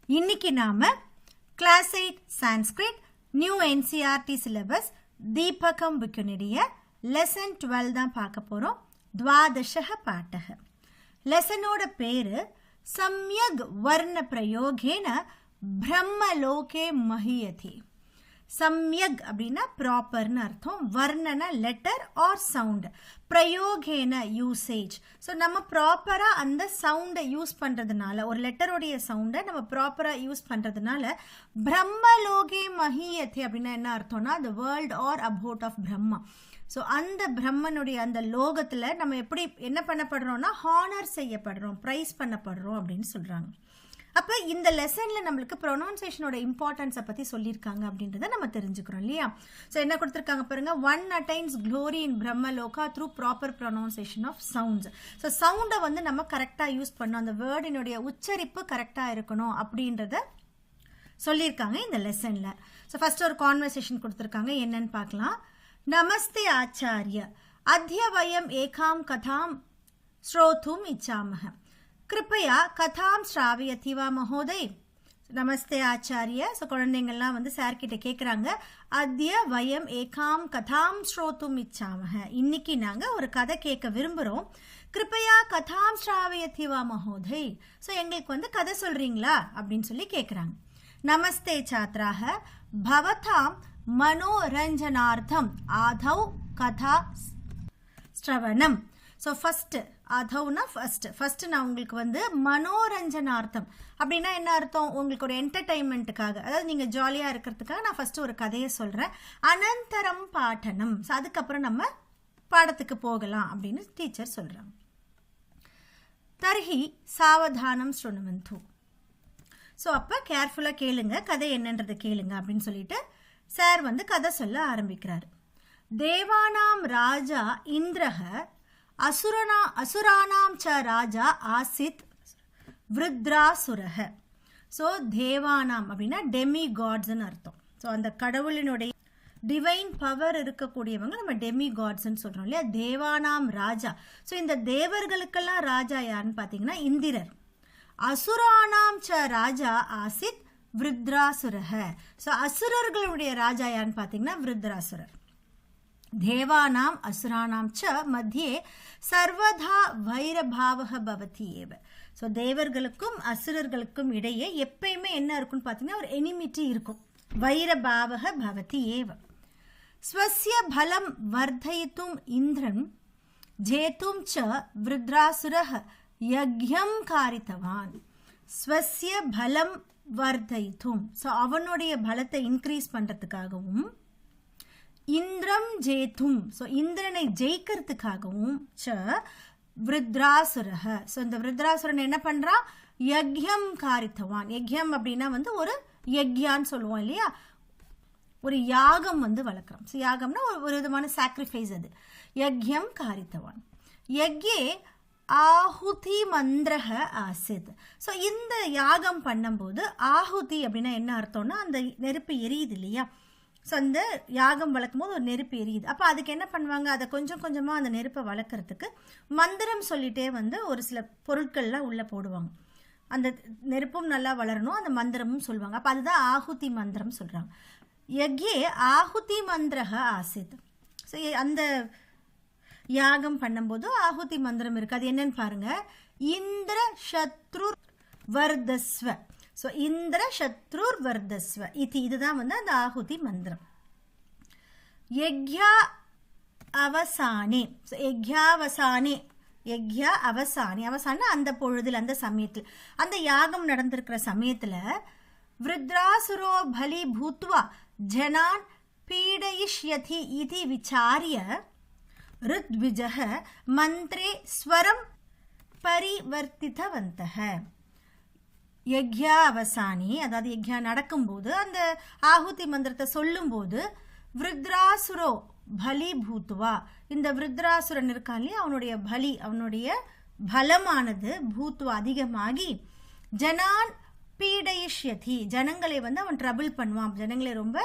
இன்னைக்கு நாம class 8 Sanskrit new NCERT syllabus Deepakam புக்கினுடைய லெசன் 12 தான் பார்க்க போறோம். द्वादशः पाठः. லெசனோட பேரு सम्यग् वर्ण प्रयोगेन ब्रह्मलोके महीयते. सम्यग् அப்படின்னா ப்ராப்பர்னு அர்த்தம், வர்ணனா லெட்டர் ஆர் சவுண்ட், பிரயோகேன யூசேஜ். ஸோ நம்ம ப்ராப்பராக அந்த சவுண்டை யூஸ் பண்ணுறதுனால, ஒரு லெட்டருடைய சவுண்டை நம்ம ப்ராப்பராக யூஸ் பண்ணுறதுனால பிரம்மலோகே மஹீயதே அப்படின்னா என்ன அர்த்தம்னா the world are about of Brahma. So அந்த பிரம்மனுடைய அந்த லோகத்தில் நம்ம எப்படி என்ன பண்ணப்படுறோம்னா ஹானர் செய்யப்படுறோம், ப்ரைஸ் பண்ணப்படுறோம் அப்படின்னு சொல்கிறாங்க. அப்போ இந்த லெசனில் நம்மளுக்கு ப்ரொனவுன்சியேஷனோட இம்பார்ட்டன்ஸை பற்றி சொல்லியிருக்காங்க அப்படின்றத நம்ம தெரிஞ்சுக்கிறோம் இல்லையா. ஸோ என்ன கொடுத்துருக்காங்க பாருங்க, one attains glory in Brahmaloka through proper pronunciation of sounds. So சவுண்டை வந்து நம்ம கரெக்டாக யூஸ் பண்ணோம், அந்த வேர்டினுடைய உச்சரிப்பு கரெக்டாக இருக்கணும் அப்படின்றத சொல்லியிருக்காங்க இந்த லெசனில். ஸோ ஃபர்ஸ்ட் ஒரு கான்வர்சேஷன் கொடுத்துருக்காங்க, என்னன்னு பார்க்கலாம். நமஸ்தே ஆச்சாரிய, அத்ய வயம் ஏகாம் கதாம் ஸ்ரோத்தும் இச்சாமஹ, கிருப்பையா கதாம் ஸ்ராவயதி வா மகோதய். நமஸ்தே ஆச்சாரிய. ஸோ குழந்தைங்கள்லாம் வந்து சார்கிட்ட கேட்குறாங்க, அத்ய வயம் ஏகாம் கதாம் ஸ்ரோத்தும் இச்சாமஹ, இன்னைக்கு நாங்கள் ஒரு கதை கேட்க விரும்புகிறோம். கிருப்பையா கதாம் ஸ்ராவயதி வா மகோதய், ஸோ எங்களுக்கு வந்து கதை சொல்கிறீங்களா அப்படின்னு சொல்லி கேட்குறாங்க. நமஸ்தே சாத்ராக, பவதாம் மனோரஞ்சனார்த்தம் ஆதௌ கதா ஸ்ரவணம். ஸோ ஃபஸ்ட்டு அதவுனா ஃபஸ்ட்டு நான் உங்களுக்கு வந்து மனோரஞ்சனார்த்தம் அப்படின்னா என்ன அர்த்தம், உங்களுக்கு ஒரு என்டர்டைன்மெண்ட்டுக்காக, அதாவது நீங்கள் ஜாலியாக இருக்கிறதுக்காக நான் ஃபஸ்ட்டு ஒரு கதையை சொல்கிறேன். அனந்தரம் பாட்டனம், ஸோ அதுக்கப்புறம் நம்ம பாடத்துக்கு போகலாம் அப்படின்னு டீச்சர் சொல்கிறாங்க. தர்ஹி சாவதானம் ஸ்ருணுவந்து, ஸோ அப்போ கேர்ஃபுல்லாக கேளுங்க, கதை என்னன்றதை கேளுங்க அப்படின்னு சொல்லிட்டு சார் வந்து கதை சொல்ல ஆரம்பிக்கிறார். தேவானாம் ராஜா இந்திரஹ அசுரானாம் ச ராஜா ஆசித் விருத்ராசுரஹ. ஸோ தேவானாம் அப்படின்னா டெமி காட்ஸ்ன்னு அர்த்தம். ஸோ அந்த கடவுளினுடைய டிவைன் பவர் இருக்கக்கூடியவங்க நம்ம டெமி காட்ஸ்ன்னு சொல்கிறோம் இல்லையா. தேவானாம் ராஜா, ஸோ இந்த தேவர்களுக்கெல்லாம் ராஜா யாருன்னு பார்த்தீங்கன்னா இந்திரர். அசுரானாம் ச ராஜா ஆசித் விருத்ராசுரஹ, ஸோ அசுரர்களுடைய ராஜா யாருன்னு பார்த்தீங்கன்னா விருத்ராசுரர். தேவானாம் அசுரானாம் ச மத்தியே சர்வதா வைரபாவக பவதி ஏவ. ஸோ தேவர்களுக்கும் அசுரர்களுக்கும் இடையே எப்பயுமே என்ன இருக்குன்னு பார்த்தீங்கன்னா ஒரு எனிமிட்டி இருக்கும். வைரபாவக பவதி ஏவ. ஸ்வஸ்ய பலம் வர்தயித்தும் இந்திரன் ஜேத்தும் ச விருத்ராசுரஹ யக்ஞம் காரித்தவான். ஸ்வஸ்ய பலம் வர்தயித்தும், ஸோ அவனுடைய பலத்தை இன்க்ரீஸ் பண்ணுறதுக்காகவும், இந்திரம் ஜேத்தும், ஸோ இந்திரனை ஜெயிக்கிறதுக்காகவும், ச விருத்ராசுரஹ, ஸோ இந்த விருத்ராசுரன் என்ன பண்ணுறான், யக்ஞம் காரித்தவான். யக்ஞம் அப்படின்னா வந்து ஒரு யக்யான்னு சொல்லுவோம் இல்லையா, ஒரு யாகம் வந்து வளர்க்குறோம். ஸோ யாகம்னா ஒரு விதமான சாக்ரிஃபைஸ், அது யக்ஞம் காரித்தவான். யக்யே ஆஹுதி மந்திரஹ ஆசித். ஸோ இந்த யாகம் பண்ணும்போது ஆஹுதி அப்படின்னா என்ன அர்த்தம்னா அந்த நெருப்பு எரியுது இல்லையா. ஸோ அந்த யாகம் வளர்க்கும் போது ஒரு நெருப்பு எரியுது. அப்போ அதுக்கு என்ன பண்ணுவாங்க, அதை கொஞ்சம் கொஞ்சமாக அந்த நெருப்பை வளர்க்குறதுக்கு மந்திரம் சொல்லிட்டே வந்து ஒரு சில பொருட்கள்லாம் உள்ளே போடுவாங்க. அந்த நெருப்பும் நல்லா வளரணும், அந்த மந்திரமும் சொல்லுவாங்க. அப்போ அதுதான் ஆஹுதி மந்திரம் சொல்கிறாங்க. யக்யே ஆஹுதி மந்திரஹ ஆசித். ஸோ அந்த யாகம் பண்ணும்போது ஆஹுதி மந்திரம் இருக்கு, அது என்னன்னு பாருங்க. இந்திர சத்ரு வர்தஸ்வ. ஸோ இந்திர சத்ருர் வர்தஸ்வ இது, இதுதான் வந்து அந்த ஆஹுதி மந்திரம். யக்யா அவசானே, ஸோ யக்யாவசானே, யக்யா அவசானே, அவசான அந்த பொழுதில், அந்த சமயத்தில், அந்த யாகம் நடந்திருக்கிற சமயத்தில் விருத்ராசுரோ பலி பூத்வா ஜனான் பீடயிஷ்யதி இது விசாரிய ருத்விஜஹ மந்திரே ஸ்வரம் பரிவர்த்தித்தவந்தஹ. யக்யா அவசானி, அதாவது யக்யா நடக்கும்போது அந்த ஆஹுதி மந்திரத்தை சொல்லும்போது விருத்ராசுரோ பலி பூத்வா, இந்த விருத்ராசுரன் இருக்கான் இல்லையா, அவனுடைய பலி, அவனுடைய பலமானது பூத்வா அதிகமாகி, ஜனான் பீடயிஷ்யதி, ஜனங்களை வந்து அவன் ட்ரபிள் பண்ணுவான், ஜனங்களை ரொம்ப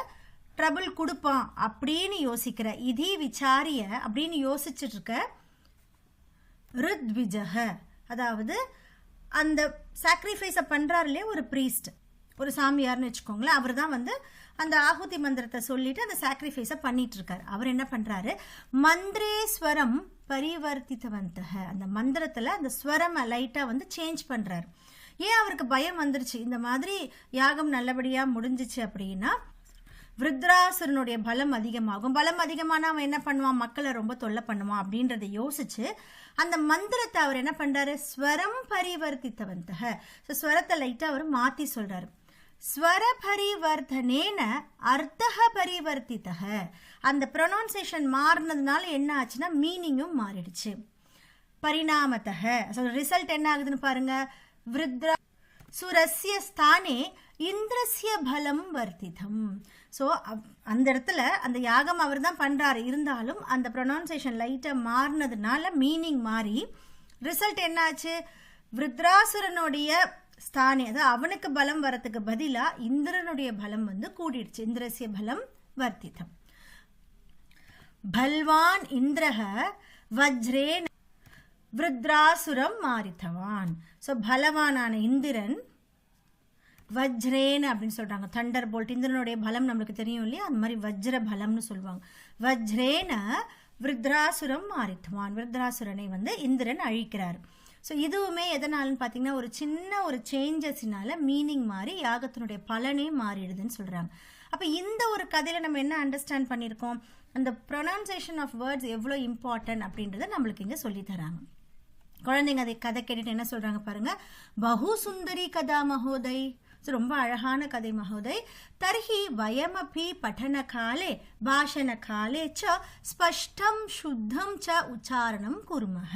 ட்ரபிள் கொடுப்பான் அப்படின்னு யோசிக்கிற, இதி விசாரிய அப்படின்னு யோசிச்சுட்டு இருக்க ருத்விஜஹ, அதாவது அந்த சாக்ரிஃபைஸை பண்ணுறாரு இல்லையா ஒரு ப்ரீஸ்ட், ஒரு சாமியார்னு வச்சுக்கோங்களேன், அவர் தான் வந்து அந்த ஆகுதி மந்திரத்தை சொல்லிட்டு அந்த சாக்ரிஃபைஸை பண்ணிட்டு இருக்காரு. அவர் என்ன பண்றாரு, மந்திரேஸ்வரம் பரிவர்த்தித்தவந்தக, அந்த மந்திரத்துல அந்த ஸ்வரம் லைட்டா வந்து சேஞ்ச் பண்றாரு. ஏன் அவருக்கு பயம் வந்துருச்சு, இந்த மாதிரி யாகம் நல்லபடியா முடிஞ்சிச்சு அப்படின்னா விருத்ராசுரனுடைய பலம் அதிகமாகும். பலம் அதிகமான அவன் என்ன பண்ணுவான், மக்களை ரொம்ப தொல்லை பண்ணுவான் அப்படின்றத யோசிச்சு அந்த மந்திரத்தை அவர் என்ன பண்றாரு, ஸ்வரம் பரிவர்த்தித்தவந்தக, ஸ்வரத்தை லைட்டா அவர் மாத்தி சொல்றாரு. ஸ்வர பரிவர்த்தனேன அர்த்தக பரிவர்த்தித்தக, அந்த ப்ரொனவுன்சியேஷன் மாறினதுனால என்ன ஆச்சுன்னா மீனிங்கும் மாறிடுச்சு. பரிணாமத்தக, ரிசல்ட் என்ன ஆகுதுன்னு பாருங்க, விருத்ரா சுரஸ்ய ஸ்தானே இந்திரஸ்ய பலம் வர்த்திதம். ஸோ அந்த இடத்துல அந்த யாகம் அவர் தான் பண்றாரு, இருந்தாலும் அந்த ப்ரொனவுன்சியேஷன் லைட்டா மாறினதுனால மீனிங் மாறி ரிசல்ட் என்ன ஆச்சு, விருத்ராசுரனுடைய ஸ்தானே, அதாவது அவனுக்கு பலம் வரத்துக்கு பதிலா இந்திரனுடைய பலம் வந்து கூடிடுச்சு. இந்திரஸ்ய பலம் வர்த்திதம். பல்வான் இந்திரஹ வஜ்ரேன விருத்ராசுரம் மாரித்தவான். ஸோ பலவானான இந்திரன் வஜ்ரேன அப்படின்னு சொல்றாங்க, தண்டர் போல்ட். இந்திரனுடைய பலம் நம்மளுக்கு தெரியும் இல்லையா, அந்த மாதிரி வஜ்ர பலம்னு சொல்லுவாங்க. வஜ்ரேன விருத்ராசுரம் மாரித்தவான், விருத்ராசுரனை வந்து இந்திரன் அழிக்கிறார். ஸோ இதுவுமே எதனாலன்னு பார்த்தீங்கன்னா ஒரு சின்ன ஒரு சேஞ்சஸ்னால மீனிங் மாறி யாகத்தினுடைய பலனே மாறிடுதுன்னு சொல்றாங்க. அப்போ இந்த ஒரு கதையில நம்ம என்ன அண்டர்ஸ்டாண்ட் பண்ணியிருக்கோம், அந்த ப்ரொனவுன்சியேஷன் ஆஃப் வேர்ட்ஸ் எவ்வளோ இம்பார்ட்டன்ட் அப்படின்றத நம்மளுக்கு இங்கே சொல்லி தராங்க. குழந்தைங்க அதை கதை கேட்டுட்டு என்ன சொல்றாங்க பாருங்க, பகு சுந்தரி கதா மகோதய், ரொம்ப அழகான கதை மகோதய். தர்ஹி வயமபி பఠன காலே பாஷண காலே ச ஸ்பஷ்டம் சுத்தம் ச உச்சாரணம் குருமஹ.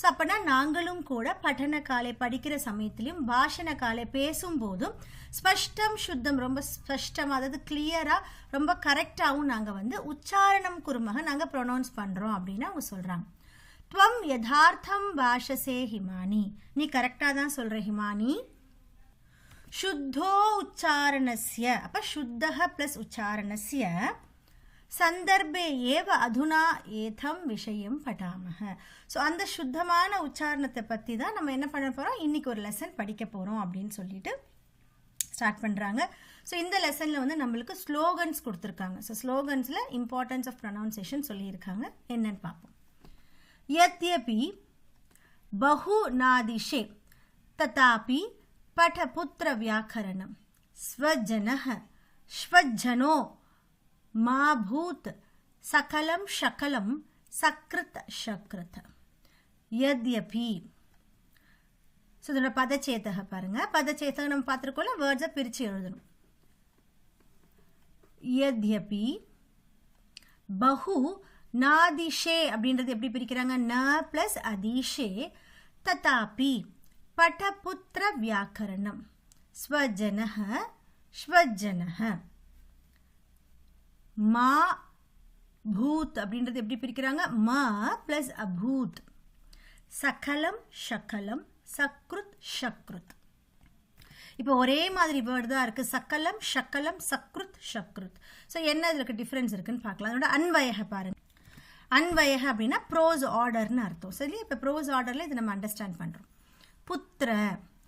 ஸோ அப்பனா நாங்களும் கூட பఠன காலை படிக்கிற சமயத்திலையும் பாஷண காலை பேசும்போதும் ஸ்பஷ்டம் சுத்தம் ரொம்ப ஸ்பஷ்டம், அதாவது கிளியரா ரொம்ப கரெக்டாகவும் நாங்கள் வந்து உச்சாரணம் குருமக நாங்கள் ப்ரொனவுன்ஸ் பண்றோம் அப்படின்னு அவங்க சொல்றாங்க. துவம் யதார்த்தம் பாஷசே ஹிமானி, நீ கரெக்டாக தான் சொல்ற ஹிமானி. சுத்தோ உச்சாரணஸ்ய, அப்ப சுத்தஹ பிளஸ் உச்சாரணஸ்ய சந்தர்ப்பே ஏவ அதுனா ஏதம் விஷயம் படாமஹ. ஸோ அந்த சுத்தமான உச்சாரணத்தை பற்றி தான் நம்ம என்ன பண்ண போகிறோம், இன்னைக்கு ஒரு லெசன் படிக்க போகிறோம் அப்படின்னு சொல்லிட்டு ஸ்டார்ட் பண்ணுறாங்க. ஸோ இந்த லெசனில் வந்து நம்மளுக்கு ஸ்லோகன்ஸ் கொடுத்துருக்காங்க. ஸோ ஸ்லோகன்ஸில் இம்பார்ட்டன்ஸ் ஆஃப் ப்ரொனவுன்சியேஷன் சொல்லியிருக்காங்க, என்னன்னு பார்ப்போம். யத்யபி பஹு நாதிஷே ததாபி படபுத்திர வியாக்கரணம் ஸ்வஜனஹ ஸ்வஜனோ மாபூத் சகலம் ஷகலம் சக்ருத் ஷக்ருத். யத்யபி, ஸோ இதோட பதச்சேதக பாருங்க, பதச்சேதக நம்ம பார்த்துருக்கோம்ல, வேர்ட்ஸை பிரித்து எழுதணும். யத்யபி பஹு நாதிஷே அப்படின்றது எப்படி பிரிக்கிறாங்க, ந பிளஸ் அதிஷே ததாபி படபுத்திர வியாக்கரணம் ஸ்வஜனஹ ஸ்வஜனஹ. மா பூத் அப்படின்றது எப்படி பிரிக்கிறாங்க, ம பிளஸ் அபூத். சகலம் ஷகலம் சக்ருத் ஷக்ருத். இப்போ ஒரே மாதிரி வேர்டு தான் இருக்கு, சகலம் ஷகலம் சக்ருத் ஷக்ருத். ஸோ என்ன இதுக்கு டிஃபரன்ஸ் இருக்குன்னு பார்க்கலாம். அதோட அன்வயக பாருங்க, அன்வயக அப்படின்னா ப்ரோஸ் ஆர்டர்னு அர்த்தம். சரி, இப்போ ப்ரோஸ் ஆர்டர்ல இதை நம்ம அண்டர்ஸ்டாண்ட் பண்றோம். புத்திர,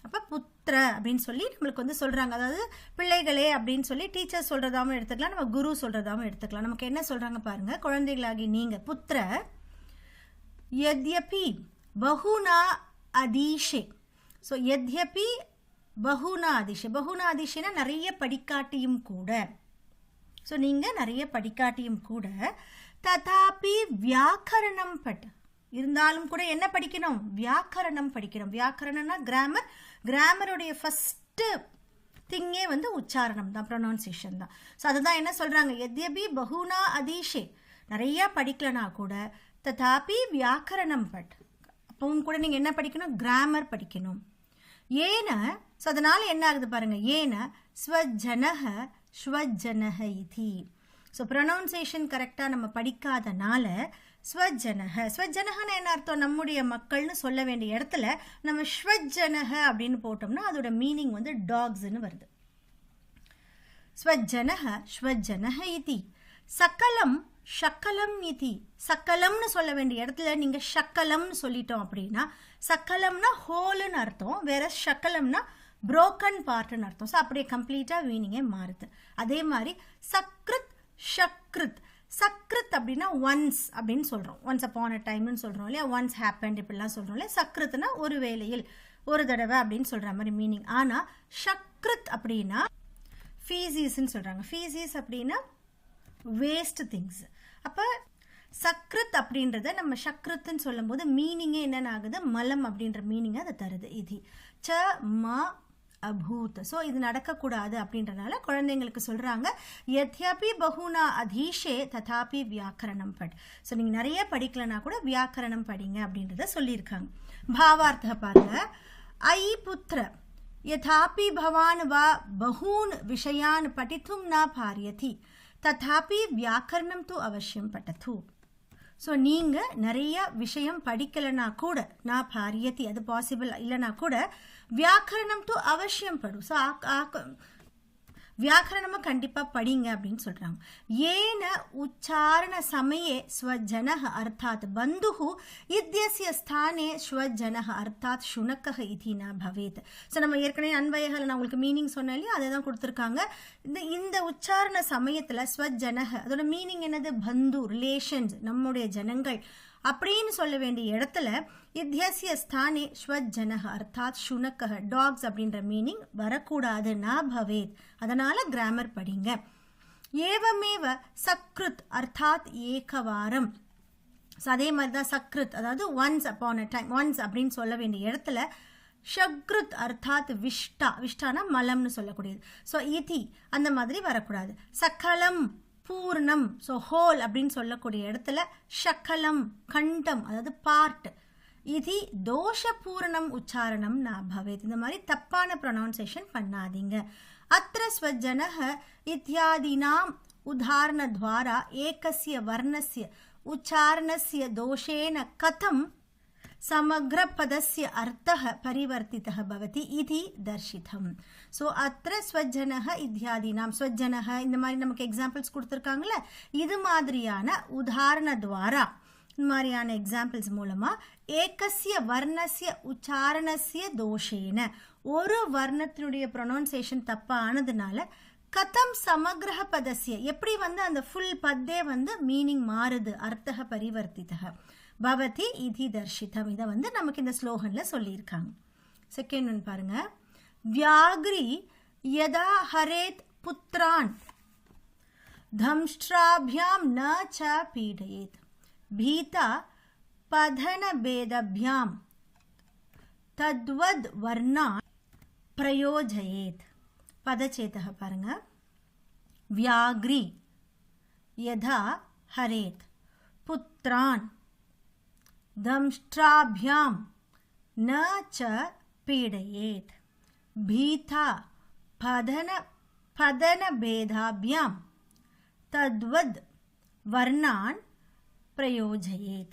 அப்போ புத்திர அப்படின்னு சொல்லி நம்மளுக்கு வந்து சொல்றாங்க, அதாவது பிள்ளைகளே அப்படின்னு சொல்லி டீச்சர் சொல்றதாவும் எடுத்துக்கலாம், நம்ம குரு சொல்றதாவும் எடுத்துக்கலாம். நமக்கு என்ன சொல்றாங்க பாருங்க, குழந்தைகளாகி நீங்க புத்திர. யத்யபி பஹுனா அதீஷே. ஸோ யத்யபி பஹுனா அதிஷே, பஹுனா அதிஷேனா நிறைய படிக்காட்டியும் கூட. ஸோ நீங்க நிறைய படிக்காட்டியும் கூட. ததாபி வியாக்கரணம் பட், இருந்தாலும் கூட என்ன படிக்கணும், வியாக்கரணம் படிக்கணும். வியாக்கரணம்னா கிராமர், கிராமருடைய ஃபர்ஸ்ட் திங்கே வந்து உச்சாரணம் தான், ப்ரொனவுன்சியேஷன் தான். ஸோ அதுதான் என்ன சொல்றாங்க, எத்யபி பஹுனா அதீஷே, நிறைய படிக்கலனா கூட ததாபி வியாக்கரணம் பட், அப்பவும் கூட நீங்க என்ன படிக்கணும், கிராமர் படிக்கணும். ஏன, ஸோ அதனால என்ன ஆகுது பாருங்க, ஏன ஸ்வஜனஹ ஸ்வஜனஹ இதி. ஸோ ப்ரொனவுன்சியேஷன் கரெக்டாக நம்ம படிக்காதனால ஸ்வஜனஹ, ஸ்வஜனஹன்னு என்ன அர்த்தம், நம்முடைய மக்கள்னு சொல்ல வேண்டிய இடத்துல நம்ம ஸ்வஜனஹ அப்படின்னு போட்டோம்னா அதோட மீனிங் வந்து டாக்ஸ்ன்னு வருது. ஸ்வஜனஹ ஸ்வஜனஹ இதி. சகலம் ஷக்கலம் இதி. சக்கலம்னு சொல்ல வேண்டிய இடத்துல நீங்க ஷக்கலம்னு சொல்லிட்டோம் அப்படின்னா, சக்கலம்னா ஹோல்னு அர்த்தம், வேற ஷக்கலம்னா broken பார்ட்னு அர்த்தம். ஸோ அப்படியே கம்ப்ளீட்டாக மீனிங்கே மாறுது. அதே மாதிரி சக்ருத் ஷக்ருத். சக்ருத் அப்படின்னா ஒன்ஸ் அப்படின்னு சொல்கிறோம், ஒன்ஸ் அப்பான் அ டைம்னு சொல்கிறோம் இல்லையா, ஒன்ஸ் ஹேப்பன்ட் இப்படிலாம் சொல்கிறோம் இல்லையா. சக்ருத்னா ஒரு வேளையில், ஒரு தடவை அப்படின்னு சொல்கிற மாதிரி மீனிங். ஆனால் ஷக்ருத் அப்படின்னா ஃபீசிஸ்ன்னு சொல்கிறாங்க. ஃபீசிஸ் அப்படின்னா வேஸ்ட் திங்ஸ். அப்போ சக்ருத் அப்படின்றத நம்ம சக்ருத்துன்னு சொல்லும் போது மீனிங்கே என்னென்ன ஆகுது, மலம் அப்படின்ற மீனிங்கை அதை தருது. இது ச ம அபூத். ஸோ இது நடக்கக்கூடாது அப்படின்றனால குழந்தைங்களுக்கு சொல்கிறாங்க, யத்யபி பகுனா அதீஷே ததாபி வியாக்கரணம் பட். ஸோ நீங்கள் நிறைய படிக்கலனா கூட வியாக்கரணம் படிங்க அப்படின்றத சொல்லியிருக்காங்க. பாவார்த்த பாருங்க. ஐ புத்திர யதாபி பவான் வா பகூன் விஷயான் படித்தும் ந பாரியதி ததாபி வியாக்கரணம் தூ அவசியம் பட்டது. ஸோ நீங்கள் நிறைய விஷயம் படிக்கலைன்னா கூட, நான் பாரியத்தி அது பாசிபிள் இல்லைனா கூட, வியாக்கரணம் தூ அவசியம் படும். ஸோ வியாக்கரணமாக கண்டிப்பாக படிங்க அப்படின்னு சொல்கிறாங்க. ஏன உச்சாரண சமயே ஸ்வஜனஹ அர்த்தாத் பந்துஹு இத்யஸ்ய ஸ்தானே ஸ்வஜனஹ அர்த்தாத் சுனக்கஹ இதி ந பவேத். ஸோ நம்ம ஏற்கனவே அன்வயகள் நான் உங்களுக்கு மீனிங் சொன்னேன் இல்லையா, அதை தான் கொடுத்துருக்காங்க. இந்த உச்சாரண சமயத்தில் ஸ்வஜனஹ அதோட மீனிங் என்னது, பந்து, ரிலேஷன்ஸ், நம்முடைய ஜனங்கள் அப்படின்னு சொல்ல வேண்டிய இடத்துல இத்யஸ்ய ஸ்தானே ஸ்வஜனஹ அர்த்தாத் சுனக்கஹ டாக்ஸ் அப்படின்ற மீனிங் வரக்கூடாது, ந பவேத். அதனால கிராமர் படிங்க. ஏவமேவ சக்ருத் அர்த்தாத் ஏகவாரம். அதே மாதிரி தான் சக்ருத் அதாவது once upon a time, once அப்படின்னு சொல்ல வேண்டிய இடத்துல ஷக்ருத் அர்த்தாத் விஷ்டா, விஷ்டானா மலம்னு சொல்லக்கூடியது. ஸோ இதி அந்த மாதிரி வரக்கூடாது. சக்கலம் பூர்ணம், ஸோ ஹோல் அப்படின்னு சொல்லக்கூடிய இடத்துல ஷக்கலம் கண்டம் அதாவது பார்ட். இது தோஷ பூரணம் உச்சாரணம் ந பவேத். இந்த மாதிரி தப்பான ப்ரொனவுன்சேஷன் பண்ணாதீங்க. அத்திர ஸ்வஜனஹ இத்யாதினாம் உதாரணத்வாரா ஏகஸ்ய வர்ணஸ்ய உச்சாரணஸ்ய தோஷேன கதம் समग्रपदस्य अर्थः परिवर्तितः भवति इति दर्शितम्. ஸோ அத்திர ஸ்வஜனஹ இத்யாதினாம், ஸ்வஜனஹ இந்த மாதிரி நமக்கு எக்ஸாம்பிள்ஸ் கொடுத்துருக்காங்களே, இது மாதிரியான உதாரணத்வாரா, இந்த மாதிரியான எக்ஸாம்பிள்ஸ் மூலமாக ஏகஸ்ய வர்ணஸ்ய உச்சாரணஸ்ய தோஷேன, ஒரு வர்ணத்தினுடைய ப்ரொனவுன்சேஷன் தப்பானதுனால கதம் சமக்ரஹ பதஸ்ய, எப்படி அந்த ஃபுல் பத்தே மீனிங் மாறுது, அர்த்தக பரிவர்த்திதக பவதி இதி தர்ஷிதம். இதை நமக்கு இந்த ஸ்லோகன்ல சொல்லியிருக்காங்க. செகண்ட் ஒன் பாருங்க. வியாக்ரி யதா ஹரேத் புத்ரான் தம்ஷ்ட்ராபியாம் ந ச பீடயேத் பீதா பதன பேதபியாம் தத்வத் வர்ணான் பிரயோஜயேத். பதச்சேதக பாருங்க. வியாக்ரி யதா ஹரேத் புத்ரான் दंष्ट्राभ्याम न च पीडयेत भीता पदन भेदाभ्याम तद्वद वर्णान प्रयोजयेत.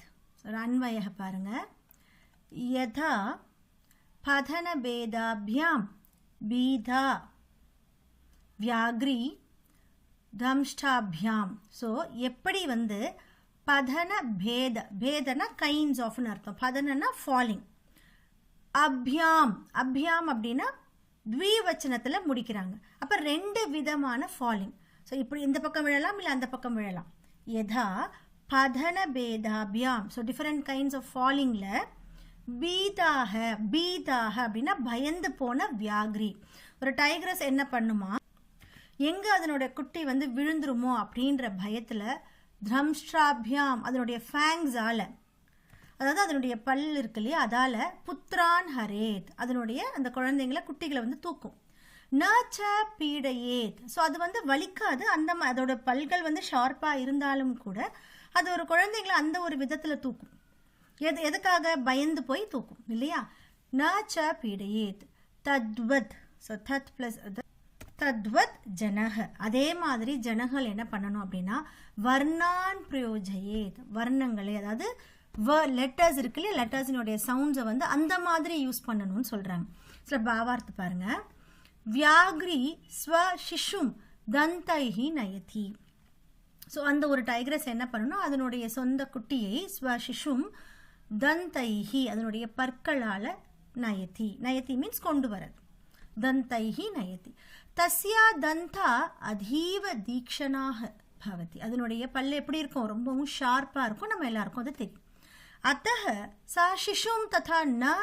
अन्वयः பாருங்க. यथा पदन भेदाभ्याम भीता व्याग्री दंष्ट्राभ्याम. ஸோ எப்படி பதன பேத, பேதனா கைண்ட்ஸ் ஆஃப்னு அர்த்தம், பதனனா ஃபாலிங். அபியாம், அபியாம் அப்படின்னா த்விவச்சனத்தில் முடிக்கிறாங்க. அப்போ ரெண்டு விதமான ஃபாலிங். ஸோ இப்படி இந்த பக்கம் விழலாம், இல்லை அந்த பக்கம் விழலாம். யதா பதன பேதாபியாம், ஸோ டிஃப்ரெண்ட் கைண்ட்ஸ் ஆஃப் ஃபாலிங்கில் பீதாக, பீதாக அப்படின்னா பயந்து போன வியாக்ரி. ஒரு டைக்ரஸ் என்ன பண்ணுமா, எங்கே அதனோட குட்டி விழுந்துருமோ அப்படின்ற பயத்தில் தம்ஷ்ட்ராபியாம் அதனுடைய ஃபேங்ஸால், அதாவது அதனுடைய பல் இருக்கு இல்லையா, அதால் புத்ரான் ஹரேத் அதனுடைய அந்த குழந்தைங்களை குட்டிகளை தூக்கும். நச்ச பீடயேத், ஸோ அது வலிக்காது. அதோட பல்கள் ஷார்ப்பாக இருந்தாலும் கூட அது ஒரு குழந்தைங்களை அந்த ஒரு விதத்தில் தூக்கும். எதுக்காக, பயந்து போய் தூக்கும் இல்லையா. நச்ச பீடயேத் தத்வத், ஸோ தத் பிளஸ் தத்வத் ஜனக, அதே மாதிரி ஜனங்கள் என்ன பண்ணணும் அப்படின்னா வர்ணான் பிரயோஜயேத், வர்ணங்களை அதாவது லெட்டர்ஸ் இருக்கு இல்லையா, லெட்டர்ஸினுடைய சவுண்ட்ஸை அந்த மாதிரி யூஸ் பண்ணணும்னு சொல்கிறாங்க. சில பாவார்த்த பாருங்க. வியாக்ரி ஸ்வ சிஷும் தந்தைஹி நயதி. ஸோ அந்த ஒரு டைக்ரஸ் என்ன பண்ணணும், அதனுடைய சொந்த குட்டியை ஸ்வ சிஷும் தந்தைஹி அதனுடைய பற்களால் நயதி, நயதி மீன்ஸ் கொண்டு வரது. தந்தைஹி நயதி. தஸ்யா தந்தா அதீவ தீக்ஷணாக பவதி. அதனுடைய பல்லு எப்படி இருக்கும்? ரொம்பவும் ஷார்ப்பாக இருக்கும். நம்ம எல்லாருக்கும் அது தெரியும். அத்தः சா சிசும் ததா ந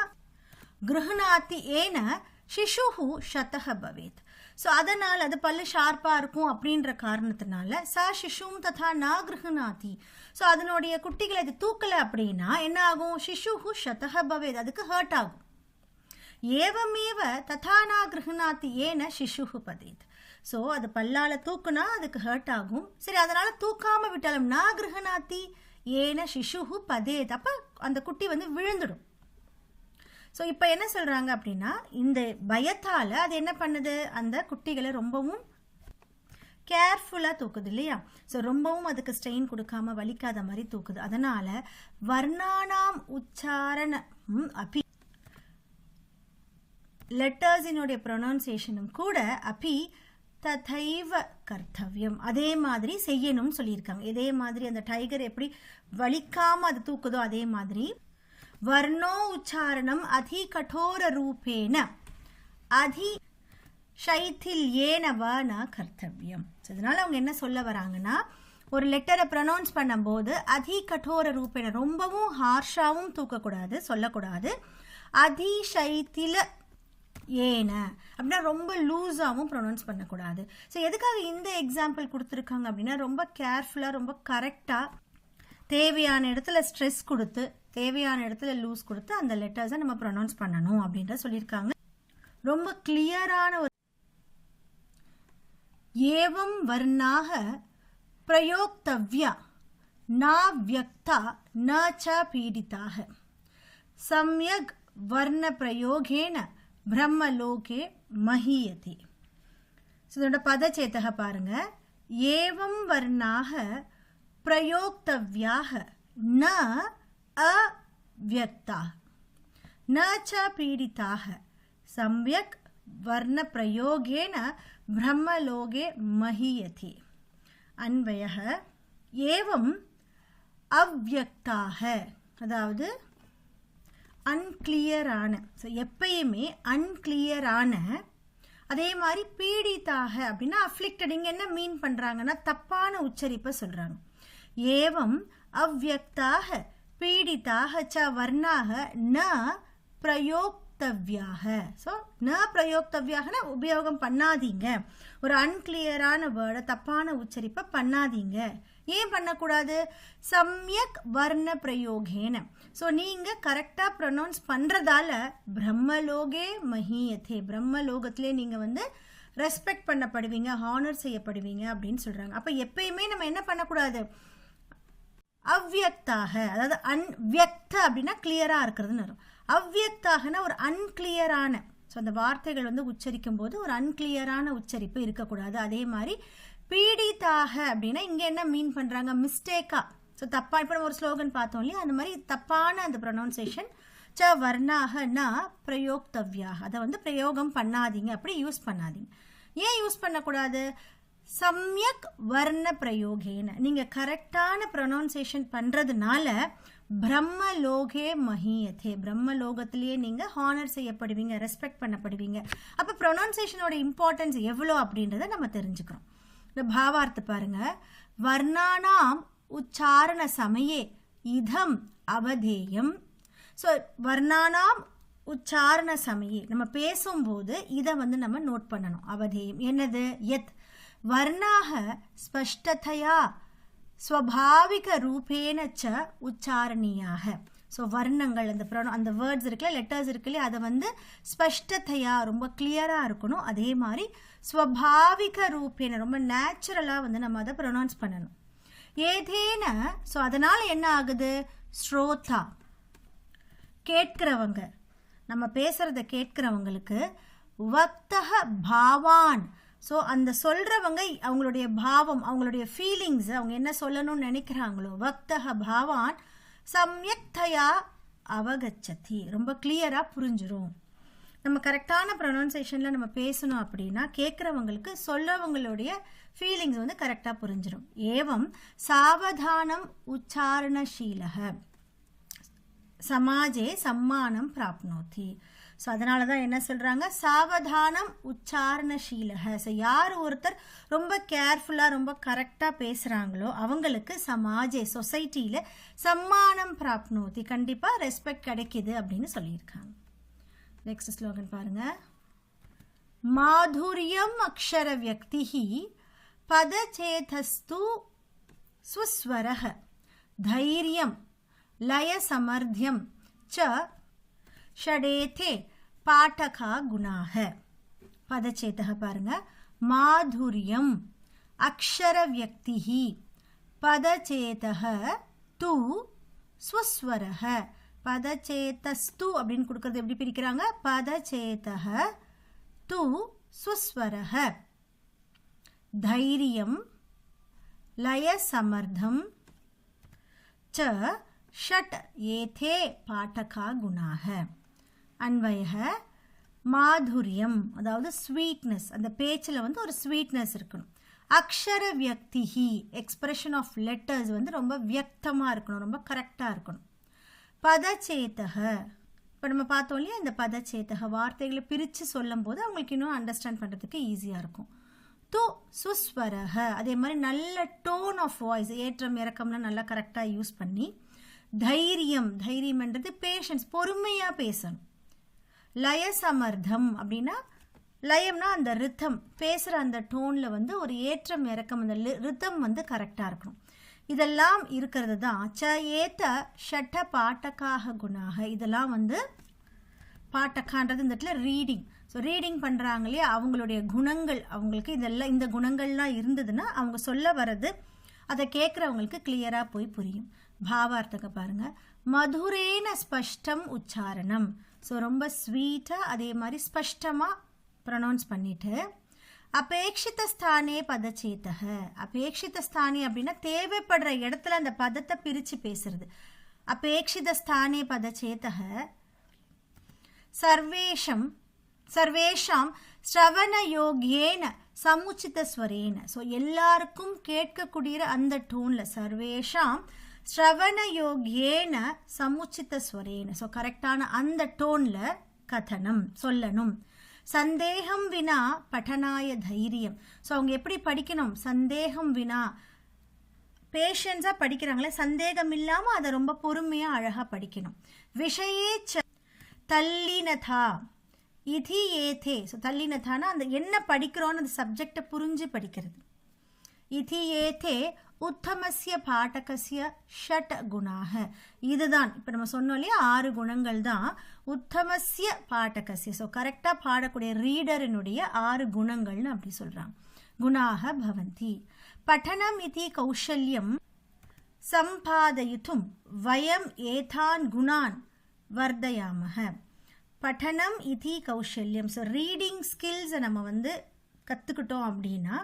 கிருஹ்ணாதி ஏன சிசுஹு ஷதஹ பவேத். ஸோ அதனால் அது பல்லு ஷார்ப்பாக இருக்கும் அப்படின்ற காரணத்தினால சா சிசும் ததா ந கிருஹ்ணாதி. ஸோ அதனுடைய குட்டிகளை அது தூக்கலை அப்படின்னா என்ன ஆகும்? சிசுஹு ஷதஹ பவேத், அதுக்கு ஹர்ட் ஆகும். ஏவமேவ ததா ந கிருஹ்ணாதி ஏன சிசுஹு பதேத். ஸோ அது பல்லால் தூக்குனா அதுக்கு ஹர்ட் ஆகும். சரி, அதனால் தூக்காமல் விட்டாலும் ந கிருஹ்ணாதி ஏன சிசுஹு பதேத், அப்போ அந்த குட்டி வந்து விழுந்துடும். ஸோ இப்போ என்ன சொல்கிறாங்க அப்படின்னா, இந்த பயத்தால் அது என்ன பண்ணுது? அந்த குட்டிகளை ரொம்பவும் கேர்ஃபுல்லாக தூக்குது இல்லையா? ஸோ ரொம்பவும் அதுக்கு ஸ்ட்ரெயின் கொடுக்காம வலிக்காத மாதிரி தூக்குது. அதனால் வர்ணானாம் உச்சாரணம் அபி, லெட்டர்ஸினுடைய ப்ரொனவுன்சியேஷனும் கூட அபி ததைவ கர்த்தவியம், அதே மாதிரி செய்யணும்னு சொல்லியிருக்காங்க. இதே மாதிரி அந்த டைகர் எப்படி வலிக்காமல் அது தூக்குதோ அதே மாதிரி வர்ணோ உச்சாரணம் அதி கடோர ரூபேன அதி சைத்தில்யேன வன கர்த்தவியம். இதனால அவங்க என்ன சொல்ல வராங்கன்னா, ஒரு லெட்டரை ப்ரொனவுன்ஸ் பண்ணும்போது அதி கடோர ரூபேன, ரொம்பவும் ஹார்ஷாவும் தூக்கக்கூடாது, சொல்லக்கூடாது. அதி சைத்தில ஏன அப்படின்னா ரொம்ப லூஸாகவும் ப்ரொனவுன்ஸ் பண்ணக்கூடாது. ஸோ எதுக்காக இந்த எக்ஸாம்பிள் கொடுத்துருக்காங்க அப்படின்னா, ரொம்ப கேர்ஃபுல்லாக ரொம்ப கரெக்டாக தேவையான இடத்துல ஸ்ட்ரெஸ் கொடுத்து தேவையான இடத்துல லூஸ் கொடுத்து அந்த லெட்டர்ஸை நம்ம ப்ரொனவுன்ஸ் பண்ணணும் அப்படின்ற சொல்லியிருக்காங்க. ரொம்ப கிளியரான ஒரு ஏவம் வர்ணாக பிரயோக்தவ்யா நாவ்யக்தா ந ச பீடிதாக சம்யக் வர்ண பிரயோகேன பிரம்மலோகே மஹீயதி. இதோட பதச்சேத்தக பாருங்க. ஏவம் வர்ணாக பிரயோக்தவ்யாக ந அவ்யக்தா ந ச பீடிதாக சம்யக் வர்ண பிரயோகேன பிரம்மலோகே மஹீயதி. அன்வயः ஏவம் அவ்யக்தாக, அதாவது அன்கிளியரான. ஸோ எப்பயுமே அன்கிளியரான, அதே மாதிரி பீடிதாக அப்படின்னா அஃப்ளிக்டட். இங்கே என்ன மீன் பண்ணுறாங்கன்னா தப்பான உச்சரிப்பை சொல்கிறாங்க. ஏவம் அவ்யக்தாக பீடிதாக ச வர்ணாக ந பிரயோக்தவ்யாக. ஸோ ந பிரயோக்தவ்யாகனா உபயோகம் பண்ணாதீங்க. ஒரு அன்கிளியரான வேர்டை தப்பான உச்சரிப்பை பண்ணாதீங்க. ஏன் பண்ணக்கூடாது? சம்யக் வர்ண பிரயோகேன. ஸோ நீங்கள் கரெக்டாக ப்ரொனவுன்ஸ் பண்ணுறதால பிரம்மலோகே மஹீயதே, பிரம்மலோகத்திலே நீங்கள் வந்து ரெஸ்பெக்ட் பண்ணப்படுவீங்க, ஹானர் செய்யப்படுவீங்க அப்படின்னு சொல்கிறாங்க. அப்போ எப்பயுமே நம்ம என்ன பண்ணக்கூடாது? அவ்யக்தாக, அதாவது அன்வியக்த அப்படின்னா கிளியராக இருக்கிறதுன்னு வரும். அவ்யக்தாகனா ஒரு அன்கிளியரான. ஸோ அந்த வார்த்தைகள் வந்து உச்சரிக்கும் போது ஒரு அன்கிளியரான உச்சரிப்பு இருக்கக்கூடாது. அதே மாதிரி பீடிதாக அப்படின்னா இங்கே என்ன மீன் பண்ணுறாங்க? மிஸ்டேக்கா. ஸோ தப்பா, இப்போ நம்ம ஒரு ஸ்லோகன் பார்த்தோம் இல்லையா, அந்த மாதிரி தப்பான அந்த ப்ரொனவுன்சியேஷன் ச வர்ணாக ந பிரயோக்தவ்யாக, அதை வந்து பிரயோகம் பண்ணாதீங்க, அப்படி யூஸ் பண்ணாதீங்க. ஏன் யூஸ் பண்ணக்கூடாது? சம்யக் வர்ண பிரயோகேன, நீங்கள் கரெக்டான ப்ரொனவுன்சியேஷன் பண்ணுறதுனால பிரம்மலோகே மஹீயதே, பிரம்மலோகத்திலேயே நீங்கள் ஹானர் செய்யப்படுவீங்க, ரெஸ்பெக்ட் பண்ணப்படுவீங்க. அப்போ ப்ரொனவுன்சியேஷனோட இம்பார்ட்டன்ஸ் எவ்வளோ அப்படின்றத நம்ம தெரிஞ்சுக்கிறோம். இந்த பாவார்த்த பாருங்க. வர்ணானாம் உச்சாரண சமயே இதம் அவதேயம். ஸோ வர்ணானாம் உச்சாரண சமயே, நம்ம பேசும்போது இதை வந்து நம்ம நோட் பண்ணணும். அவதேயம் என்னது? யத் வர்ணாக ஸ்பஷ்டதையா ஸ்வபாவிக ரூபேன ச உச்சாரணியாக. ஸோ வர்ணங்கள், அந்த வேர்ட்ஸ் இருக்குல்ல, லெட்டர்ஸ் இருக்குல்ல, அதை வந்து ஸ்பஷ்டதையா ரொம்ப கிளியராக இருக்கணும். அதே மாதிரி ஸ்வபாவிக ரூபேன ரொம்ப நேச்சுரலாக வந்து நம்ம அதை ப்ரொனவுன்ஸ் பண்ணணும். ஏதேன, ஸோ அதனால் என்ன ஆகுது? ஸ்ரோதா, கேட்கிறவங்க, நம்ம பேசுகிறத கேட்கிறவங்களுக்கு வக்தஹ பாவான். ஸோ அந்த சொல்கிறவங்க அவங்களுடைய பாவம், அவங்களுடைய ஃபீலிங்ஸ், அவங்க என்ன சொல்லணும்னு நினைக்கிறாங்களோ, வக்தஹ பாவான் சம்யக்தயா அவகச்சதி, ரொம்ப கிளியராக புரிஞ்சிடும். நம்ம கரெக்டான ப்ரொனவுன்சியேஷனில் நம்ம பேசணும் அப்படின்னா கேட்குறவங்களுக்கு சொல்லவங்களுடைய ஃபீலிங்ஸ் வந்து கரெக்டாக புரிஞ்சிடும். ஏவம் சாவதானம் உச்சாரணசீலக சமாஜே சம்மானம் பிராப்னோதி. ஸோ அதனால தான் என்ன சொல்கிறாங்க, சாவதானம் உச்சாரணசீலக. ஸோ யார் ஒருத்தர் ரொம்ப கேர்ஃபுல்லாக ரொம்ப கரெக்டாக பேசுகிறாங்களோ அவங்களுக்கு சமாஜே சொசைட்டியில் சம்மானம் பிராப்னோதி, கண்டிப்பாக ரெஸ்பெக்ட் கிடைக்கிது அப்படின்னு சொல்லியிருக்காங்க. நெக்ஸ்ட் ஸ்லோகன் பாருங்க. மாதுரியம் அக்ஷர வியக்திஹி பதச்சேதஸ்து ஸ்வஸ்வரஹ தைரியம் லய சமர்த்தியம் ச ஷடேதே பாடகா குணாஹ. பதச்சேதக பாருங்க. மாதுரியம் அக்ஷர வியக்திஹி பதச்சேதக து ஸ்வஸ்வரஹ. பதச்சேதஸ்து அப்படின்னு கொடுக்கறது எப்படி பிரிக்கிறாங்க, பதச்சேதக து ஸ்வஸ்வரஹ தைரியம் லய சமர்த்தம் ச ஷட் ஏதே பாடகா குணாக. அன்வயக மாதுரியம் அதாவது ஸ்வீட்னஸ், அந்த பேச்சில் வந்து ஒரு ஸ்வீட்னஸ் இருக்கணும். அக்ஷர வியக்திஹி எக்ஸ்பிரஷன் ஆஃப் லெட்டர்ஸ் வந்து ரொம்ப வியக்தமாக இருக்கணும், ரொம்ப கரெக்டாக இருக்கணும். பதச்சேதக இப்போ நம்ம பார்த்தோம் இல்லையா, இந்த பதச்சேதக வார்த்தைகளை பிரித்து சொல்லும் போது அவங்களுக்கு இன்னும் அண்டர்ஸ்டாண்ட் பண்ணுறதுக்கு ஈஸியாக இருக்கும். து சுஸ்வரக அதே மாதிரி நல்ல டோன் ஆஃப் வாய்ஸ், ஏற்றம் இறக்கம்லாம் நல்லா கரெக்டாக யூஸ் பண்ணி. தைரியம், தைரியம்ன்றது பேஷன்ஸ், பொறுமையாக பேசணும். லய சமர்த்தம் அப்படின்னா லயம்னா அந்த ரித்தம், பேசுகிற அந்த டோனில் வந்து ஒரு ஏற்றம் இறக்கம், அந்த ரித்தம் வந்து கரெக்டாக இருக்கணும். இதெல்லாம் இருக்கிறது தான் ச ஏத்த ஷட்ட பாட்டக்காக குணாக. இதெல்லாம் வந்து பாட்டக்கான்றது இந்த இடத்துல ரீடிங். ஸோ ரீடிங் பண்ணுறாங்க இல்லையா, அவங்களுடைய குணங்கள், அவங்களுக்கு இதெல்லாம் இந்த குணங்கள்லாம் இருந்ததுன்னா அவங்க சொல்ல வர்றது அதை கேட்குறவங்களுக்கு கிளியராக போய் புரியும். பாவார்த்தக பாருங்கள். மதுரேன ஸ்பஷ்டம் உச்சாரணம். ஸோ ரொம்ப ஸ்வீட்டாக அதே மாதிரி ஸ்பஷ்டமாக ப்ரொனவுன்ஸ் பண்ணிவிட்டு. அபேட்சித ஸ்தானே பதச்சேதக. அபேட்சித ஸ்தானே அப்படின்னா தேவைப்படுற இடத்துல அந்த பதத்தை பிரித்து பேசுறது. அபேட்சித ஸ்தானே பதச்சேதக சர்வேஷாம் ஸ்ரவணயோகியேன சமுச்சித ஸ்வரேன. ஸோ எல்லாருக்கும் கேட்கக்கூடிய அந்த டோனில் சர்வேஷாம் ஸ்ரவணயோகியேன சமுச்சித ஸ்வரேன. ஸோ கரெக்டான அந்த டோனில் கதனம் சொல்லணும். சந்தேகம் வினா பఠனாய தைரியம். ஸோ அவங்க எப்படி படிக்கணும், சந்தேகம் வினா பேஷன்ஸாக படிக்கிறாங்களே, சந்தேகம் இல்லாமல் அதை ரொம்ப பொறுமையாக அழகாக படிக்கணும். விஷயே தல்லினதா இதி ஏதே. ஸோ தல்லினதானா அந்த என்ன படிக்கிறோன்னு அந்த சப்ஜெக்டை புரிஞ்சு படிக்கிறது. இதி ஏதே உத்தமஸ்ய பாடகஸ்ய ஷட் குணாக. இதுதான் இப்போ நம்ம சொன்னோம் இல்லையா, 6 குணங்கள் தான் உத்தமஸ்ய பாடகஸ்ய. ஸோ கரெக்டாக பாடக்கூடிய ரீடரினுடைய 6 குணங்கள்னு அப்படி சொல்கிறாங்க. குணாக பவந்தி. பఠனம் இதி கௌஷல்யம் சம்பாதயித்தும் வயம் ஏதான் குணான் வர்தயாமஹ. பఠனம் இதி கௌஷல்யம். ஸோ ரீடிங் ஸ்கில்ஸை நம்ம வந்து கற்றுக்கிட்டோம் அப்படின்னா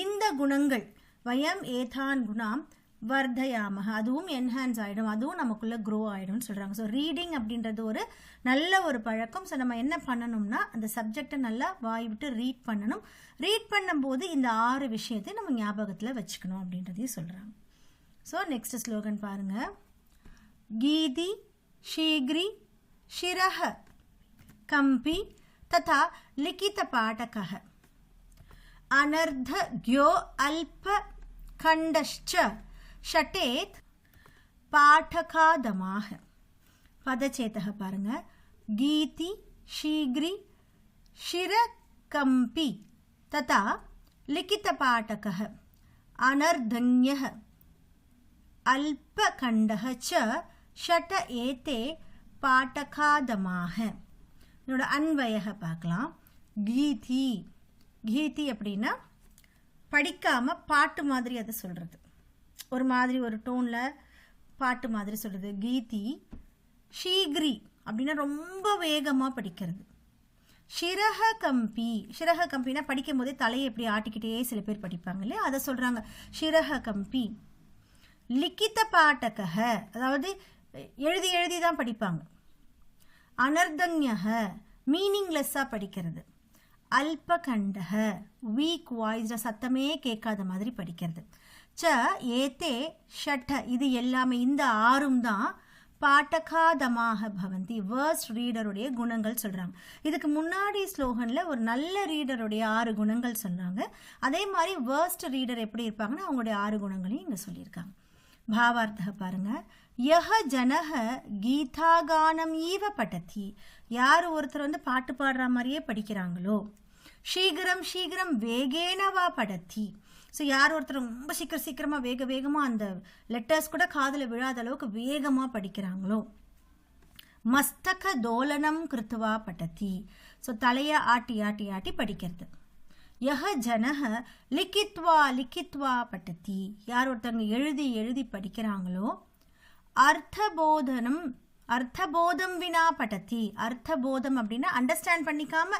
இந்த குணங்கள் வயம் ஏதான் குணாம் வர்தயாமஹ, அதுவும் என்ஹான்ஸ் ஆகிடும், அதுவும் நமக்குள்ளே க்ரோ ஆகிடும்னு சொல்கிறாங்க. ஸோ ரீடிங் அப்படின்றது ஒரு நல்ல ஒரு பழக்கம். ஸோ நம்ம என்ன பண்ணணும்னா அந்த சப்ஜெக்டை நல்லா வாய் விட்டு ரீட் பண்ணணும். ரீட் பண்ணும்போது இந்த 6 விஷயத்தை நம்ம ஞாபகத்தில் வச்சுக்கணும் அப்படின்றதையும் சொல்கிறாங்க. ஸோ நெக்ஸ்ட் ஸ்லோகன் பாருங்கள். கீதி ஷீக்ரி ஷிரஹ கம்பி ததா லிகித பாடகஹ அனர்த்த க்யோ அல்ப கண்டஷ்ச ஷட்டேத் பாடகாதமாக. பதச்சேதக பாருங்க. கீதி ஷீக்ரி ஷிரகம்பி ததா லிகித பாடகஹ அனர்தன்யஹ அல்பகண்டஹ ச ஷட ஏதே பாடகாதமாக. என்னோட அன்வயக பார்க்கலாம். கீதி, கீதி அப்படின்னா படிக்காமல் பாட்டு மாதிரி அதை சொல்கிறது, ஒரு மாதிரி ஒரு டோனில் பாட்டு மாதிரி சொல்கிறது கீதி. ஷீக்ரி அப்படின்னா ரொம்ப வேகமாக படிக்கிறது. ஷிரஹ கம்பி, ஷிரஹ கம்பினா படிக்கும் போதே தலையை எப்படி ஆட்டிக்கிட்டே சில பேர் படிப்பாங்க இல்லையா, அதை சொல்கிறாங்க ஷிரஹ கம்பி. லிக்கித்த பாட்டகஹ அதாவது எழுதி எழுதி தான் படிப்பாங்க. அனர்தன்யஹ மீனிங்லெஸ்ஸாக படிக்கிறது. அல்பகண்டஹ வீக் வாய்ஸ்ட சத்தமே கேட்காத மாதிரி படிக்கிறது. ச ஏதே ஷட்ட இது எல்லாமே இந்த 6 தான் பாட்டகாதமாக பவந்தி. வேர்ஸ்ட் ரீடருடைய குணங்கள் சொல்றாங்க. இதுக்கு முன்னாடி ஸ்லோகன்ல ஒரு நல்ல ரீடருடைய 6 குணங்கள் சொல்றாங்க. அதே மாதிரி வேர்ஸ்ட் ரீடர் எப்படி இருப்பாங்கன்னா அவங்களுடைய 6 குணங்களையும் இங்க சொல்லியிருக்காங்க. பாவார்த்தக பாருங்க. யஹ ஜனஹ கீதாகானம் ஈவ படதி. யார் ஒருத்தர் பாட்டு பாடுற மாதிரியே படிக்கிறாங்களோ, சீக்கிரம் சீக்கிரம் வேகேனவா படதி. ஸோ யார் ஒருத்தர் ரொம்ப சீக்கிரமாக வேகமாக அந்த லெட்டர்ஸ் கூட காதில் விழாத அளவுக்கு வேகமாக படிக்கிறாங்களோ, மஸ்தக தோலனம் கிருத்துவா படதி. ஸோ தலையை ஆட்டி ஆட்டி ஆட்டி படிக்கிறது. யஹ ஜனஹ லிக்கித்வா லிக்கித்வா படதி. யார் ஒருத்தவங்க எழுதி எழுதி படிக்கிறாங்களோ, அர்த்தபோதம் வினா படதி. அர்த்தபோதம் அப்படின்னா அண்டர்ஸ்டாண்ட் பண்ணிக்காம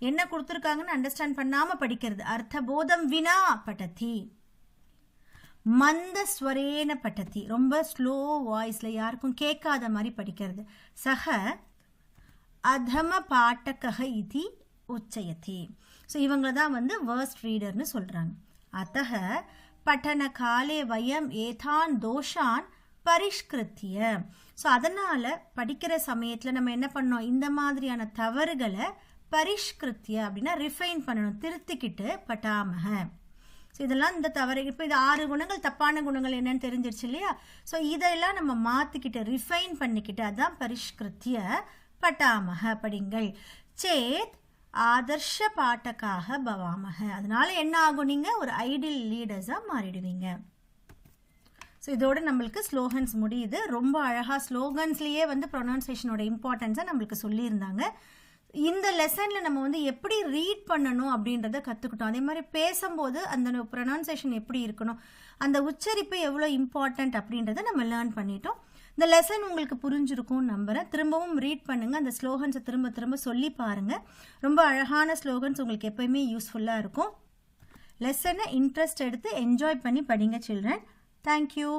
என்ன கொடுத்துருக்காங்கன்னு அண்டர்ஸ்டாண்ட் பண்ணாம படிக்கிறது. அர்த்தபோதம் வினா படதி. மந்த ஸ்வரேன படதி. ரொம்ப ஸ்லோ வாய்ஸ்ல யாருக்கும் கேட்காத மாதிரி படிக்கிறது. சக அதம பாட்டக இதி உச்சயதி. ஸோ இவங்க தான் வேர்ஸ்ட் ரீடர்னு சொல்றாங்க. அத்தக பட்டன காலே வயம் ஏதான் தோஷான் பரிஷ்கிருத்திய. ஸோ அதனால படிக்கிற சமயத்தில் நம்ம என்ன பண்ணோம், இந்த மாதிரியான தவறுகளை பரிஷ்கிருத்திய அப்படின்னா ரிஃபைன் பண்ணணும், திருத்திக்கிட்டு பட்டாமக. ஸோ இதெல்லாம் இந்த தவறு. இப்போ இது 6 குணங்கள், தப்பான குணங்கள் என்னன்னு தெரிஞ்சிருச்சு இல்லையா? ஸோ இதெல்லாம் நம்ம மாற்றிக்கிட்டு ரிஃபைன் பண்ணிக்கிட்டு அதான் பரிஷ்கிருத்திய பட்டாமக படிங்கள். சேத் ஆதர்ஷ பாட்டக்காக பவாமக. அதனால என்ன ஆகும், நீங்கள் ஒரு ஐடியல் லீடர்ஸாக மாறிடுவீங்க. ஸோ இதோட நம்மளுக்கு ஸ்லோகன்ஸ் முடியுது. ரொம்ப அழகாக ஸ்லோகன்ஸ்லேயே ப்ரொனவுன்சியேஷனோட இம்பார்ட்டன்ஸை நம்மளுக்கு சொல்லியிருந்தாங்க. இந்த லெசனில் நம்ம எப்படி ரீட் பண்ணணும் அப்படின்றத கற்றுக்கிட்டோம். அதே மாதிரி பேசும்போது அந்த ப்ரொனவுன்சியேஷன் எப்படி இருக்கணும், அந்த உச்சரிப்பு எவ்வளோ இம்பார்ட்டன்ட் அப்படின்றத நம்ம லேர்ன் பண்ணிட்டோம். இந்த லெசன் உங்களுக்கு புரிஞ்சிருக்கும்னு நம்புகிறேன். திரும்பவும் ரீட் பண்ணுங்கள். அந்த ஸ்லோகன்ஸை திரும்ப திரும்ப சொல்லி பாருங்கள். ரொம்ப அழகான ஸ்லோகன்ஸ் உங்களுக்கு எப்போயுமே யூஸ்ஃபுல்லாக இருக்கும். லெசனை இன்ட்ரெஸ்ட் எடுத்து என்ஜாய் பண்ணி படிங்க சில்ட்ரன். Thank you.